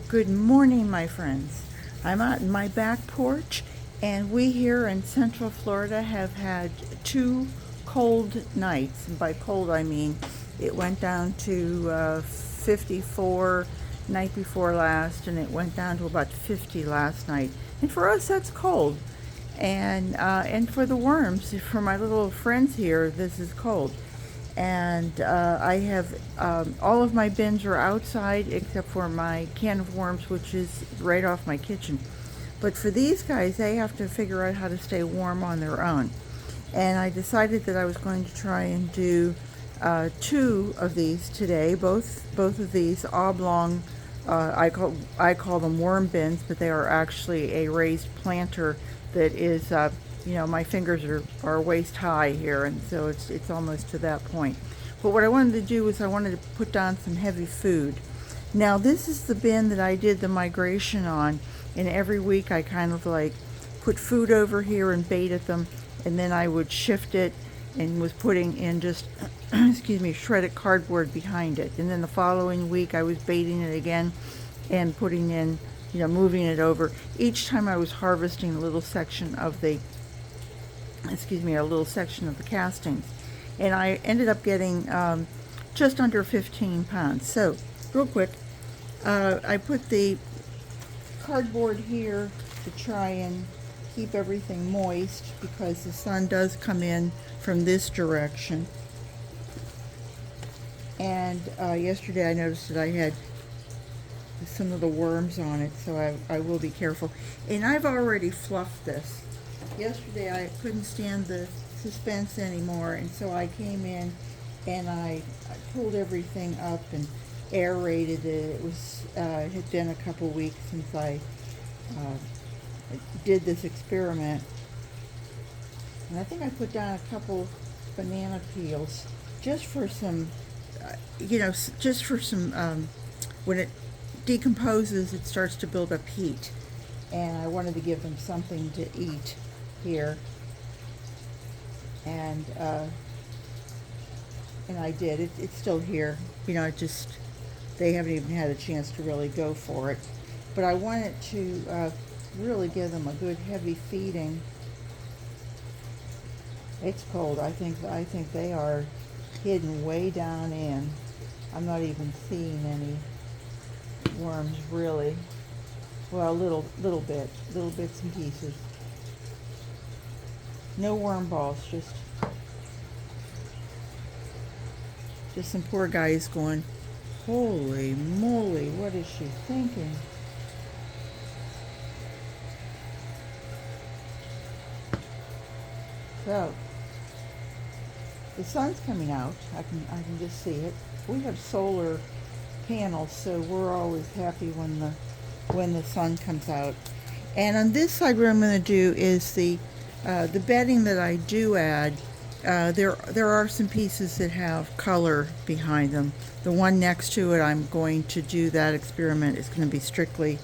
Good morning, my friends. I'm out in my back porch, and we here in Central Florida have had 2 cold nights. And by cold, I mean it went down to 54 night before last, and it went down to about 50 last night. And for us, that's cold. And for the worms, for my little friends here, this is cold. And I have all of my bins are outside except for my can of worms, which is right off my kitchen. But for these guys, they have to figure out how to stay warm on their own. And I decided that I was going to try and do 2 of these today. Both of these oblong, I call them worm bins, but they are actually a raised planter that is my fingers are waist high here, and so it's almost to that point. But what I wanted to do was I wanted to put down some heavy food. Now this is the bin that I did the migration on, and every week I kind of like put food over here and baited them, and then I would shift it and was putting in just shredded cardboard behind it. And then the following week I was baiting it again and putting in, moving it over. Each time I was harvesting a little section of the castings, and I ended up getting just under 15 pounds. So real quick, I put the cardboard here to try and keep everything moist because the sun does come in from this direction. And yesterday I noticed that I had some of the worms on it, so I will be careful. And I've already fluffed this. Yesterday I couldn't stand the suspense anymore, and so I came in and I pulled everything up and aerated it. It had been a couple weeks since I did this experiment, and I think I put down a couple banana peels just for some, when it decomposes, it starts to build up heat, and I wanted to give them something to eat here, and I did. It's still here. They haven't even had a chance to really go for it, but I wanted to really give them a good heavy feeding. It's cold. I think they are hidden way down in. I'm not even seeing any worms really. Well, little bits and pieces. No worm balls, just some poor guys going, holy moly, what is she thinking? So the sun's coming out. I can just see it. We have solar panels, so we're always happy when the sun comes out. And on this side, what I'm going to do is the bedding that I do add. There are some pieces that have color behind them. The one next to it, I'm going to do that experiment. It's going to be strictly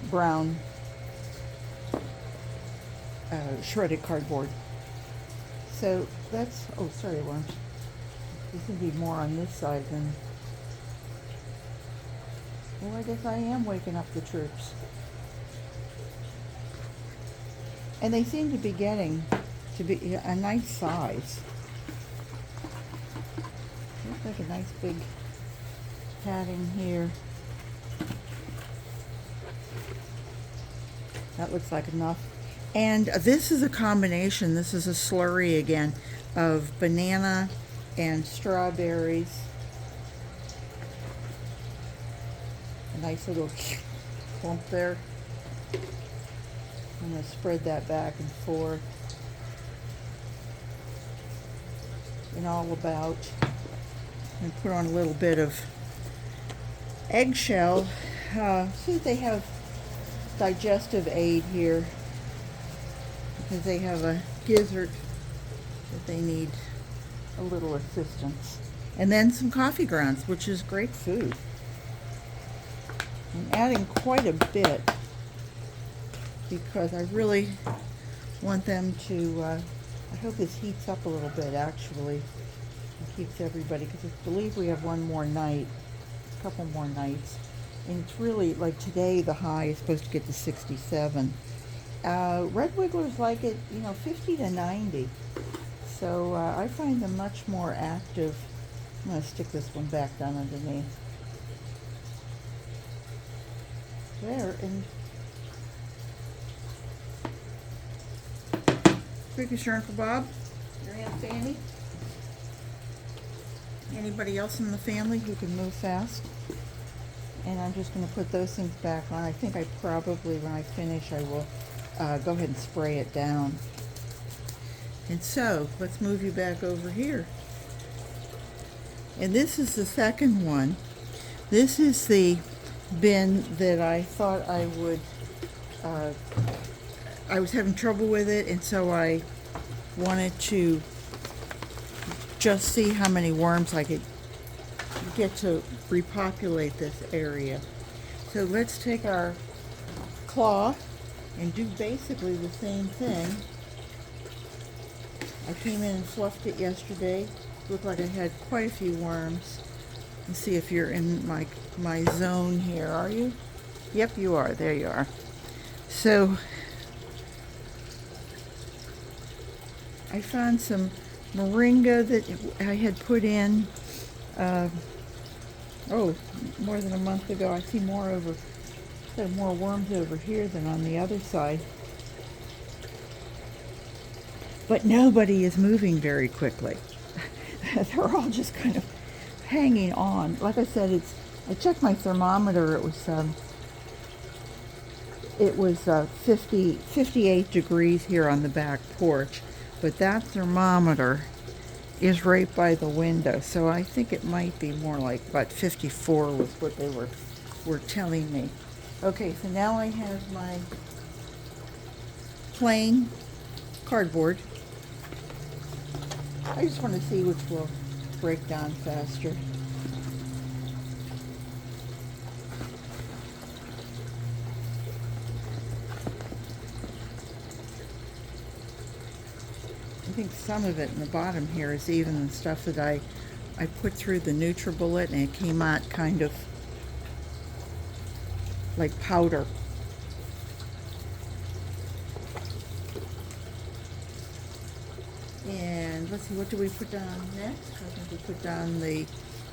brown shredded cardboard. So that's, oh sorry worms. There's going to be more on this side than, well, I guess I am waking up the troops. And they seem to be getting to be a nice size. Looks like a nice big padding here. That looks like enough. And this is a combination, this is a slurry again, of banana and strawberries. A nice little clump there. I'm going to spread that back and forth. And all about. And put on a little bit of eggshell. See if they have digestive aid here, because they have a gizzard that they need a little assistance. And then some coffee grounds, which is great food. I'm adding quite a bit because I really want them to, I hope this heats up a little bit actually. It keeps everybody, because I believe we have one more night, a couple more nights. And it's really, like today, the high is supposed to get to 67. Red wigglers like it, 50 to 90. So I find them much more active. I'm going to stick this one back down underneath. There, and quick concern for Bob, your Aunt Fanny. Anybody else in the family who can move fast? And I'm just going to put those things back on. I think I probably, when I finish, I will go ahead and spray it down. And so, let's move you back over here. And this is the second one. This is the bin that I thought I would, I was having trouble with it, and so I wanted to just see how many worms I could get to repopulate this area. So let's take our claw and do basically the same thing. I came in and fluffed it yesterday. Looked like I had quite a few worms. Let's see if you're in my zone here, are you? Yep, you are. There you are. So I found some moringa that I had put in more than a month ago. I see more worms over here than on the other side. But nobody is moving very quickly. They're all just kind of hanging on. Like I said, I checked my thermometer. It was 58 degrees here on the back porch, but that thermometer is right by the window, so I think it might be more like about 54 was what they were telling me. Okay, so now I have my plain cardboard. I just want to see which will break down faster. I think some of it in the bottom here is even the stuff that I put through the NutriBullet, and it came out kind of like powder. And let's see, what do we put down next? I think we put down the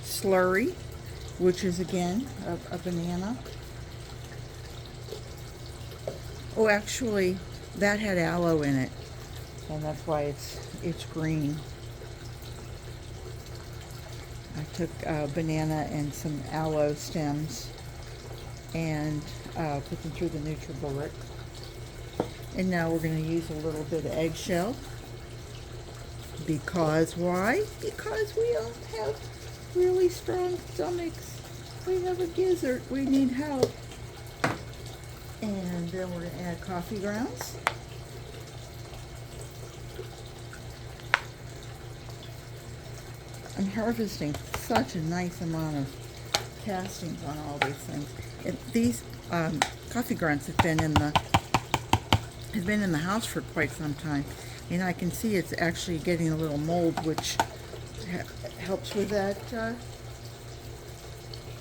slurry, which is again a banana. Oh, actually, that had aloe in it, and that's why it's green. I took banana and some aloe stems and put them through the NutriBullet. And now we're going to use a little bit of eggshell. Because why? Because we don't have really strong stomachs. We have a gizzard. We need help. And then we're going to add coffee grounds. I'm harvesting such a nice amount of castings on all these things. And these coffee grounds have been in the house for quite some time. And I can see it's actually getting a little mold, which helps with that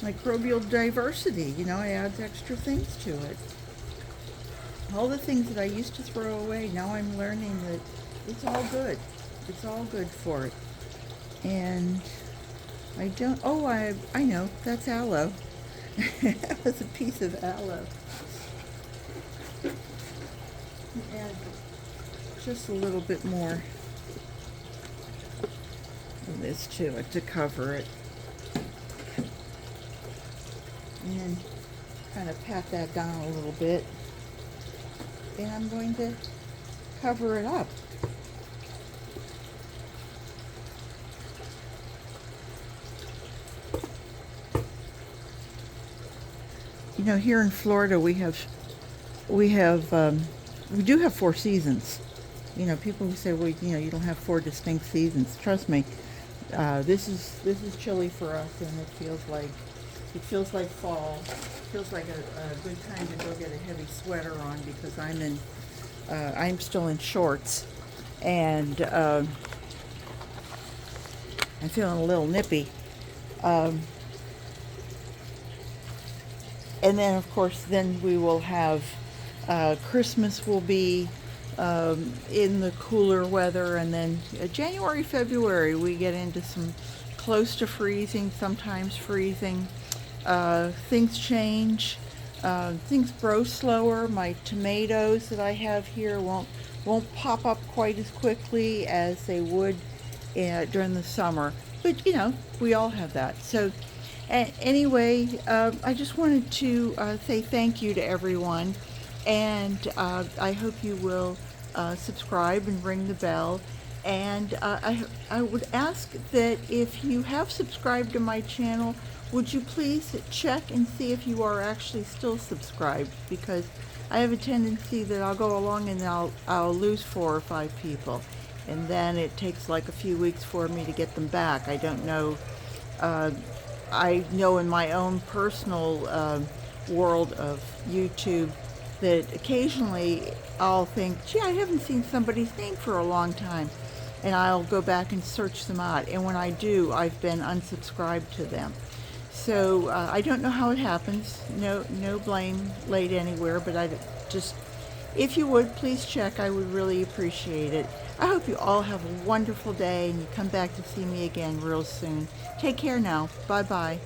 microbial diversity. It adds extra things to it. All the things that I used to throw away, now I'm learning that it's all good. It's all good for it. And I know, that's aloe. That was a piece of aloe. Add just a little bit more of this to it to cover it. And then kind of pat that down a little bit. And I'm going to cover it up. Here in Florida we do have 4 seasons. People who say, well, you don't have 4 distinct seasons. Trust me, this is chilly for us, and it feels like fall. It feels like a good time to go get a heavy sweater on, because I'm still in shorts, and I'm feeling a little nippy. And then, of course, then we will have Christmas will be in the cooler weather, and then January, February, we get into some close to freezing, sometimes freezing. Things change. Things grow slower. My tomatoes that I have here won't pop up quite as quickly as they would during the summer. But you know, we all have that. So anyway, I just wanted to say thank you to everyone, and I hope you will subscribe and ring the bell. And I would ask that if you have subscribed to my channel, would you please check and see if you are actually still subscribed, because I have a tendency that I'll go along and I'll lose 4 or 5 people, and then it takes like a few weeks for me to get them back. I don't know. I know in my own personal world of YouTube that occasionally I'll think, gee, I haven't seen somebody's name for a long time, and I'll go back and search them out, and when I do, I've been unsubscribed to them. So I don't know how it happens. No blame laid anywhere, but I just, if you would, please check. I would really appreciate it. I hope you all have a wonderful day, and you come back to see me again real soon. Take care now. Bye-bye.